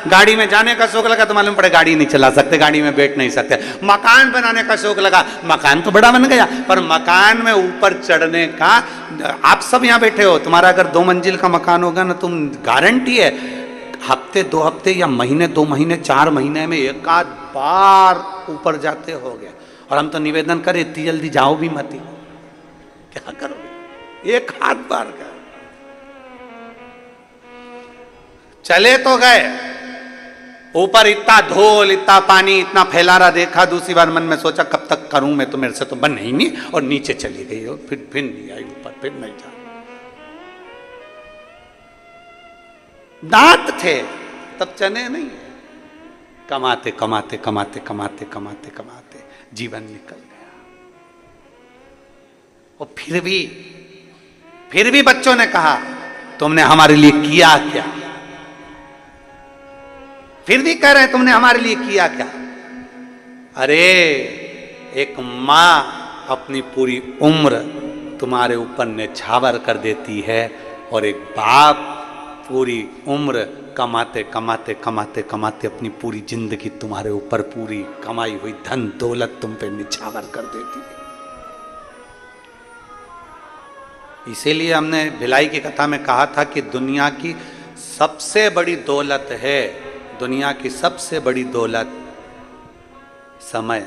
गाड़ी में जाने का शौक लगा तो मालूम पड़े गाड़ी नहीं चला सकते, गाड़ी में बैठ नहीं सकते। मकान बनाने का शौक लगा, मकान तो बड़ा बन गया, पर मकान में ऊपर चढ़ने का, आप सब यहाँ बैठे हो, तुम्हारा अगर 2 मंजिल का मकान होगा ना, तुम गारंटी है हफ्ते 2 हफ्ते या महीने 2 महीने 4 महीने में एक आध बार ऊपर जाते हो गए। और हम तो निवेदन करें इतनी जल्दी जाओ भी मत, क्या करोगे, एक आध बार का चले तो गए ऊपर, इतना धूल इतना पानी इतना फैला रहा देखा, दूसरी बार मन में सोचा कब तक करूं मैं, तो मेरे से तो बन ही नहीं, और नीचे चली गई और फिर नहीं आई ऊपर, फिर नहीं जा। दांत थे तब चने नहीं, कमाते कमाते कमाते कमाते कमाते कमाते जीवन निकल गया। और फिर भी बच्चों ने कहा तुमने हमारे लिए किया क्या, फिर भी कह रहे हैं तुमने हमारे लिए किया क्या। अरे एक मां अपनी पूरी उम्र तुम्हारे ऊपर न्यौछावर कर देती है, और एक बाप पूरी उम्र कमाते कमाते कमाते कमाते अपनी पूरी जिंदगी तुम्हारे ऊपर पूरी कमाई हुई धन दौलत तुम पे न्यौछावर कर देती है। इसीलिए हमने भिलाई की कथा में कहा था कि दुनिया की सबसे बड़ी दौलत है, दुनिया की सबसे बड़ी दौलत समय,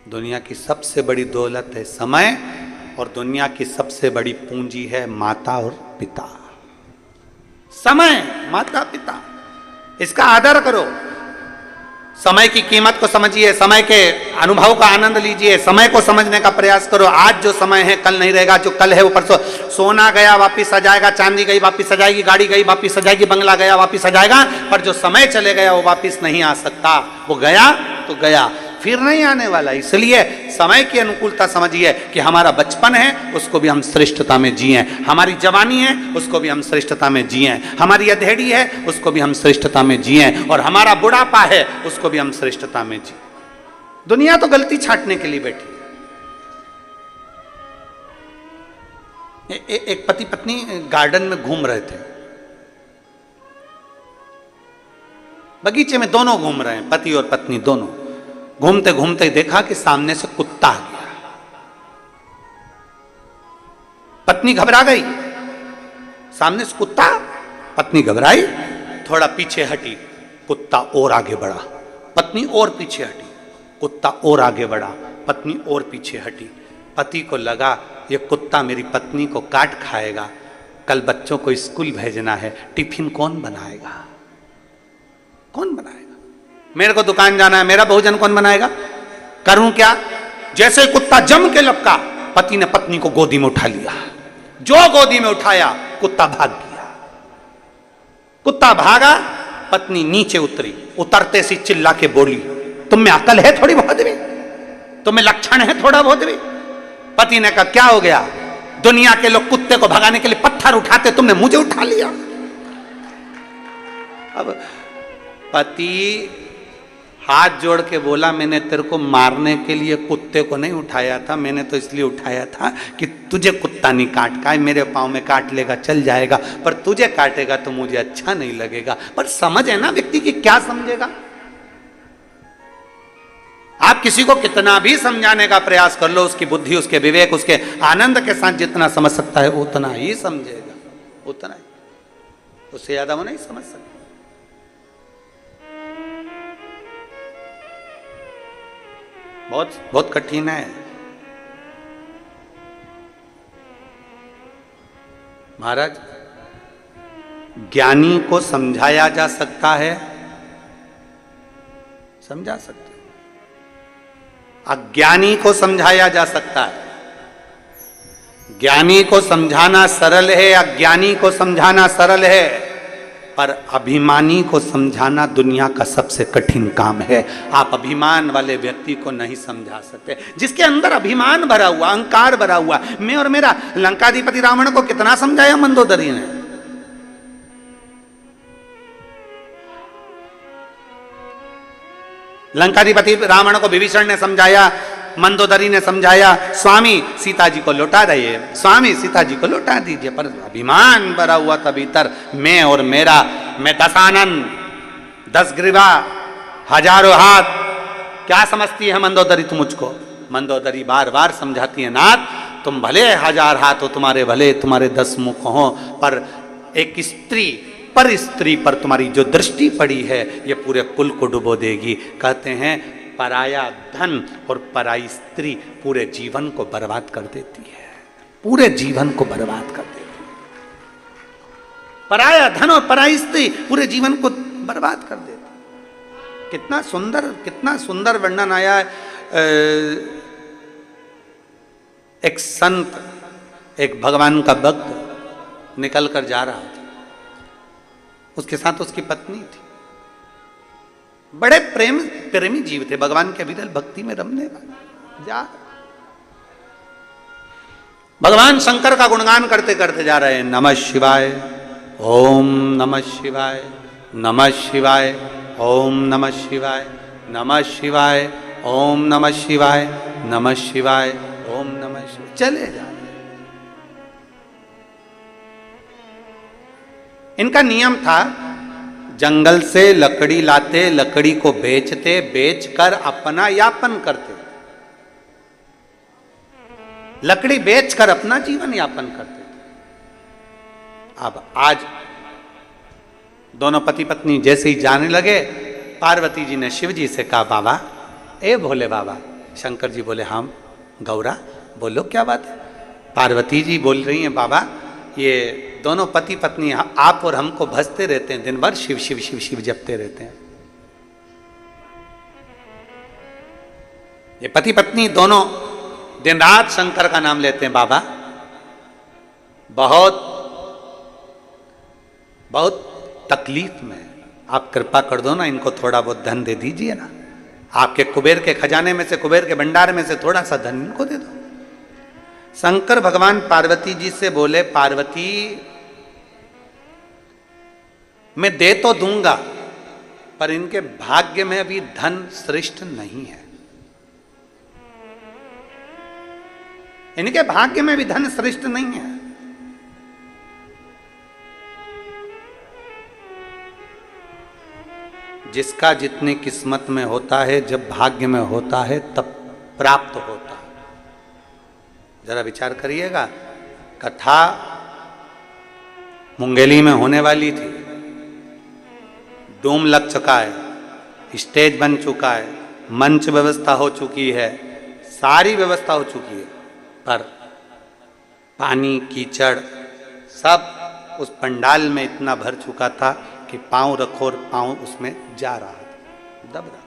दुनिया की सबसे बड़ी दौलत है समय, और दुनिया की सबसे बड़ी पूंजी है माता और पिता। समय, माता पिता, इसका आदर करो, समय की कीमत को समझिए, समय के अनुभव का आनंद लीजिए, समय को समझने का प्रयास करो। आज जो समय है कल नहीं रहेगा, जो कल है वो परसों। सोना गया वापिस आ जाएगा, चांदी गई वापिस आ जाएगी, गाड़ी गई वापिस आ जाएगी, बंगला गया वापिस आ जाएगा, पर जो समय चले गया वो वापिस नहीं आ सकता। वो गया तो गया, फिर नहीं आने वाला। इसलिए समय की अनुकूलता समझिए कि हमारा बचपन है उसको भी हम श्रेष्ठता में जिए, हमारी जवानी है उसको भी हम श्रेष्ठता में जिए, हमारी अधेड़ी है उसको भी हम श्रेष्ठता में जिए, और हमारा बुढ़ापा है उसको भी हम श्रेष्ठता में जिए। दुनिया तो गलती छांटने के लिए बैठी है। एक पति पत्नी गार्डन में घूम रहे थे, बगीचे में दोनों घूम रहे हैं, पति और पत्नी दोनों। घूमते घूमते देखा कि सामने से कुत्ता आ गया, पत्नी घबरा गई, सामने से कुत्ता, पत्नी घबराई, थोड़ा पीछे हटी, कुत्ता और आगे बढ़ा, पत्नी और पीछे हटी, कुत्ता और आगे बढ़ा, पत्नी और पीछे हटी। पति को लगा ये कुत्ता मेरी पत्नी को काट खाएगा, कल बच्चों को स्कूल भेजना है, टिफिन कौन बनाएगा, कौन बनाएगा, मेरे को दुकान जाना है, मेरा भोजन कौन बनाएगा, करूं क्या। जैसे कुत्ता जम के लपका, पति ने पत्नी को गोदी में उठा लिया, जो गोदी में उठाया कुत्ता भाग गया। कुत्ता भागा, पत्नी नीचे उतरी, उतरते सी चिल्ला के बोली तुम में अकल है थोड़ी बहुत भी, तुम में लक्षण है थोड़ा बहुत भी। पति ने कहा क्या हो गया, दुनिया के लोग कुत्ते को भगाने के लिए पत्थर उठाते, तुमने मुझे उठा लिया। अब पति हाथ जोड़ के बोला मैंने तेरे को मारने के लिए कुत्ते को नहीं उठाया था, मैंने तो इसलिए उठाया था कि तुझे कुत्ता नहीं काट का, मेरे पाँव में काट लेगा चल जाएगा, पर तुझे काटेगा तो मुझे अच्छा नहीं लगेगा। पर समझ है ना व्यक्ति की, क्या समझेगा। आप किसी को कितना भी समझाने का प्रयास कर लो, उसकी बुद्धि उसके विवेक उसके आनंद के साथ जितना समझ सकता है उतना ही समझेगा, उतना ही, उससे ज्यादा वो नहीं समझ सकता। बहुत बहुत कठिन है। महाराज, ज्ञानी को समझाया जा सकता है, समझा सकते, अज्ञानी को समझाया जा सकता है। ज्ञानी को समझाना सरल है, अज्ञानी को समझाना सरल है, पर अभिमानी को समझाना दुनिया का सबसे कठिन काम है। आप अभिमान वाले व्यक्ति को नहीं समझा सकते, जिसके अंदर अभिमान भरा हुआ, अहंकार भरा हुआ, मैं और मेरा। लंकाधिपति रावण को कितना समझाया मंदोदरी ने, लंकाधिपति रावण को विभीषण ने समझाया, मंदोदरी ने समझाया स्वामी सीता जी को लौटा रहिए, स्वामी सीता जी को लौटा दीजिए, पर अभिमान भरा हुआ था भीतर, मैं और मेरा। मैं 10 आनंद, 10 ग्रीवा, हजारों हाथ। क्या समझती है मंदोदरी तुम मुझको? मंदोदरी बार बार समझाती है, नाथ तुम भले 1000 हाथ हो तुम्हारे, भले तुम्हारे 10 मुख हो, पर एक स्त्री पर स्त्री पर तुम्हारी जो दृष्टि पड़ी है ये पूरे कुल को डुबो देगी। कहते हैं पराया धन और पराई स्त्री पूरे जीवन को बर्बाद कर देती है, पूरे जीवन को बर्बाद कर देती है। पराया धन और पराई स्त्री पूरे जीवन को बर्बाद कर देती है। कितना सुंदर वर्णन आया है। एक संत, एक भगवान का भक्त निकल कर जा रहा था, उसके साथ उसकी पत्नी थी। बड़े प्रेमी जीव थे, भगवान के विरल भक्ति में रमने वाले। जा भगवान शंकर का गुणगान करते करते जा रहे हैं, नमः शिवाय, ओम नमः शिवाय, नमः शिवाय, ओम नमः शिवाय, नमः शिवाय, ओम नमः शिवाय, नमः शिवाय, ओम नमः शिवाय, चले जा। इनका नियम था, जंगल से लकड़ी लाते, लकड़ी को बेचते, बेचकर अपना यापन करते, लकड़ी बेचकर अपना जीवन यापन करते थे। अब आज दोनों पति पत्नी जैसे ही जाने लगे, पार्वती जी ने शिव जी से कहा, बाबा, ए भोले बाबा। शंकर जी बोले, हाँ गौरा बोलो क्या बात है। पार्वती जी बोल रही हैं, बाबा ये दोनों पति पत्नी आप और हमको भजते रहते हैं, दिन भर शिव शिव शिव शिव जपते रहते हैं। ये पति पत्नी दोनों दिन रात शंकर का नाम लेते हैं। बाबा बहुत बहुत तकलीफ में, आप कृपा कर दो ना, इनको थोड़ा बहुत धन दे दीजिए ना, आपके कुबेर के खजाने में से, कुबेर के भंडार में से थोड़ा सा धन इनको दे दो। शंकर भगवान पार्वती जी से बोले, पार्वती मैं दे तो दूंगा, पर इनके भाग्य में अभी धन श्रेष्ठ नहीं है, इनके भाग्य में भी धन श्रेष्ठ नहीं है। जिसका जितनी किस्मत में होता है, जब भाग्य में होता है तब प्राप्त होता है। जरा विचार करिएगा, कथा मुंगेली में होने वाली थी, डोम लग चुका है, स्टेज बन चुका है, मंच व्यवस्था हो चुकी है, सारी व्यवस्था हो चुकी है, पर पानी कीचड़ सब उस पंडाल में इतना भर चुका था कि पांव रखो और पांव उसमें जा रहा था, दब रहा।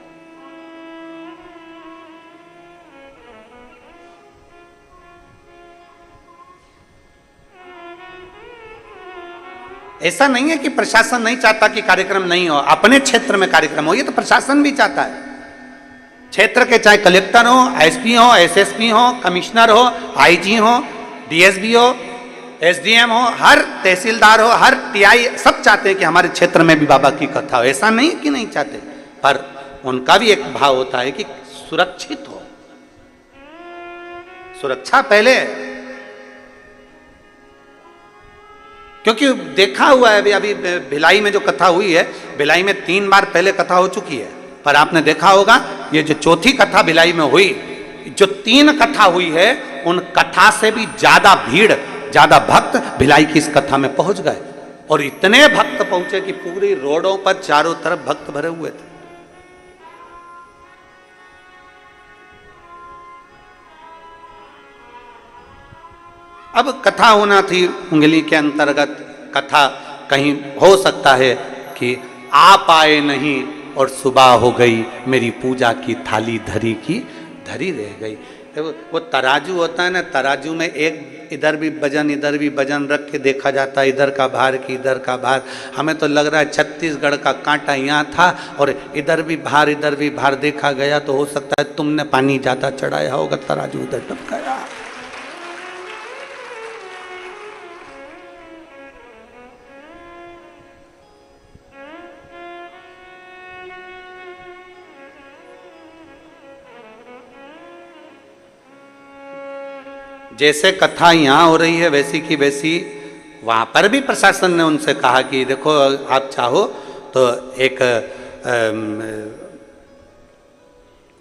ऐसा नहीं है कि प्रशासन नहीं चाहता कि कार्यक्रम नहीं हो, अपने क्षेत्र में कार्यक्रम हो, ये तो प्रशासन भी चाहता है। क्षेत्र के चाहे कलेक्टर हो, एसपी हो, एसएसपी हो, कमिश्नर हो, आईजी हो, डीएसपी हो, एसडीएम हो, हर तहसीलदार हो, हर टीआई, सब चाहते हैं कि हमारे क्षेत्र में भी बाबा की कथा हो। ऐसा नहीं कि नहीं चाहते, पर उनका भी एक भाव होता है कि सुरक्षित हो, सुरक्षा पहले। क्योंकि देखा हुआ है, अभी भिलाई में जो कथा हुई है, भिलाई में 3 बार पहले कथा हो चुकी है, पर आपने देखा होगा ये जो चौथी कथा भिलाई में हुई, जो 3 कथा हुई है, उन कथा से भी ज्यादा भीड़, ज्यादा भक्त भिलाई की इस कथा में पहुंच गए, और इतने भक्त पहुंचे कि पूरी रोडों पर चारों तरफ भक्त भरे हुए थे। अब कथा होना थी उंगली के अंतर्गत, कथा कहीं हो सकता है कि आप आए नहीं और सुबह हो गई, मेरी पूजा की थाली धरी की धरी रह गई। वो तराजू होता है ना, तराजू में एक इधर भी वजन रख के देखा जाता है, इधर का भार की इधर का भार। हमें तो लग रहा है छत्तीसगढ़ का कांटा यहाँ था और इधर भी भार देखा गया, तो हो सकता है तुमने पानी ज्यादा चढ़ाया होगा, तराजू इधर टप गया। जैसे कथा यहाँ हो रही है, वैसी की वैसी वहां पर भी प्रशासन ने उनसे कहा कि देखो आप चाहो तो एक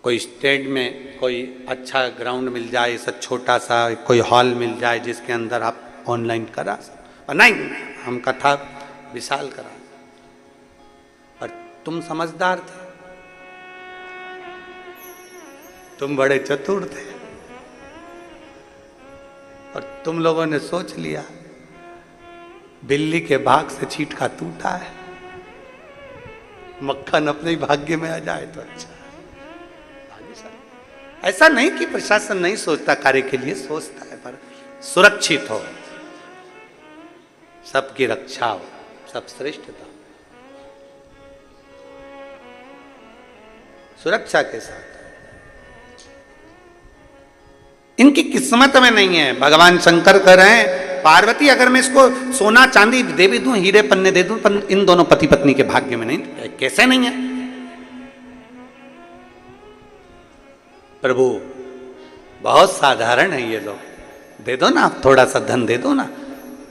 कोई स्टेट में कोई अच्छा ग्राउंड मिल जाए, ऐसा छोटा सा कोई हॉल मिल जाए जिसके अंदर आप ऑनलाइन करा सकते। और नहीं, हम कथा विशाल करा। और तुम समझदार थे, तुम बड़े चतुर थे, और तुम लोगों ने सोच लिया बिल्ली के भाग से चीटका टूटा है, मक्खन अपने ही भाग्य में आ जाए तो अच्छा है। ऐसा नहीं कि प्रशासन नहीं सोचता, कार्य के लिए सोचता है, पर सुरक्षित हो, सबकी रक्षा हो, सब श्रेष्ठता, सुरक्षा के साथ। इनकी किस्मत में नहीं है। भगवान शंकर कह रहे हैं पार्वती अगर मैं इसको सोना चांदी दे भी दूं, हीरे पन्ने दे दूं, पर इन दोनों पति पत्नी के भाग्य में नहीं। कैसे नहीं है प्रभु? बहुत साधारण है ये लोग, दे दो ना, थोड़ा सा धन दे दो ना।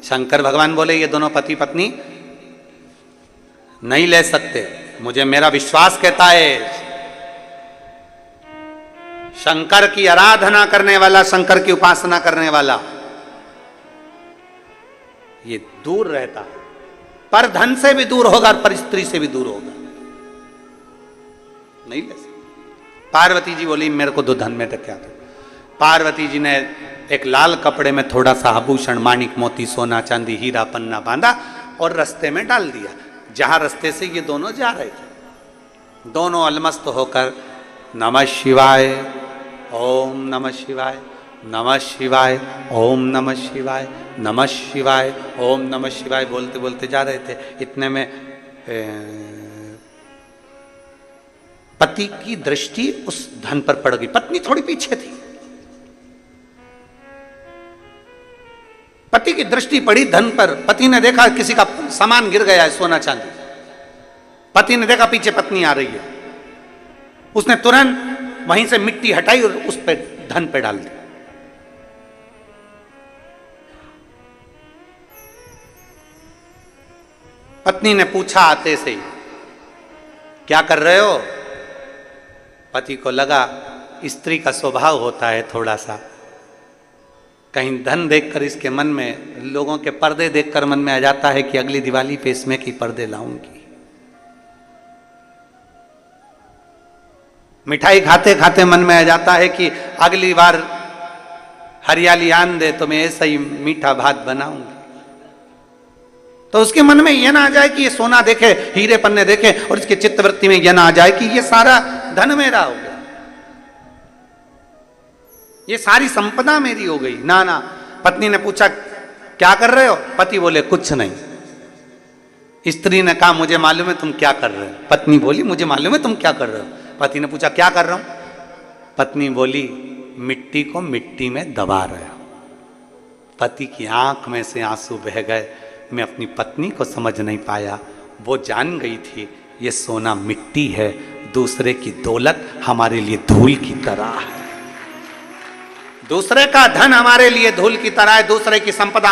शंकर भगवान बोले ये दोनों पति पत्नी नहीं ले सकते, मुझे मेरा विश्वास कहता है शंकर की आराधना करने वाला, शंकर की उपासना करने वाला ये दूर रहता है, पर धन से भी दूर होगा और पर स्त्री से भी दूर होगा, नहीं ले सकते। पार्वती जी बोली मेरे को दो धन में तो क्या दो। पार्वती जी ने एक लाल कपड़े में थोड़ा सा आभूषण, माणिक मोती, सोना चांदी, हीरा पन्ना बांधा और रास्ते में डाल दिया। जहां रास्ते से ये दोनों जा रहे थे, दोनों अलमस्त होकर नमः शिवाय, ओम नमः शिवाय, नमः शिवाय, ओम नमः शिवाय, नमः शिवाय, ओम नमः शिवाय बोलते बोलते जा रहे थे। इतने में पति की दृष्टि उस धन पर पड़ गई। पत्नी थोड़ी पीछे थी, पति की दृष्टि पड़ी धन पर। पति ने देखा किसी का सामान गिर गया है, सोना चांदी। पति ने देखा पीछे पत्नी आ रही है, उसने तुरंत वहीं से मिट्टी हटाई और उस पे धन पे डाल दी। पत्नी ने पूछा आते से ही, क्या कर रहे हो? पति को लगा स्त्री का स्वभाव होता है थोड़ा सा, कहीं धन देखकर इसके मन में, लोगों के पर्दे देखकर मन में आ जाता है कि अगली दिवाली पे इसमें की पर्दे लाऊंगी। मिठाई खाते खाते मन में आ जाता है कि अगली बार हरियाली आन दे तो मैं ऐसा ही मीठा भात बनाऊंगी। तो उसके मन में यह ना आ जाए कि ये सोना देखे, हीरे पन्ने देखे और इसके चित्तवृत्ति में यह ना आ जाए कि ये सारा धन मेरा हो गया, ये सारी संपदा मेरी हो गई। ना ना। पत्नी ने पूछा क्या कर रहे हो? पति बोले कुछ नहीं। स्त्री ने कहा मुझे मालूम है तुम क्या कर रहे हो। पत्नी बोली मुझे मालूम है तुम क्या कर रहे हो। पति ने पूछा क्या कर रहा हूं? पत्नी बोली मिट्टी को मिट्टी में दबा रहे हो। पति की आंख में से आंसू बह गए। मैं अपनी पत्नी को समझ नहीं पाया, वो जान गई थी ये सोना मिट्टी है, दूसरे की दौलत हमारे लिए धूल की तरह है, दूसरे का धन हमारे लिए धूल की तरह है, दूसरे की संपदा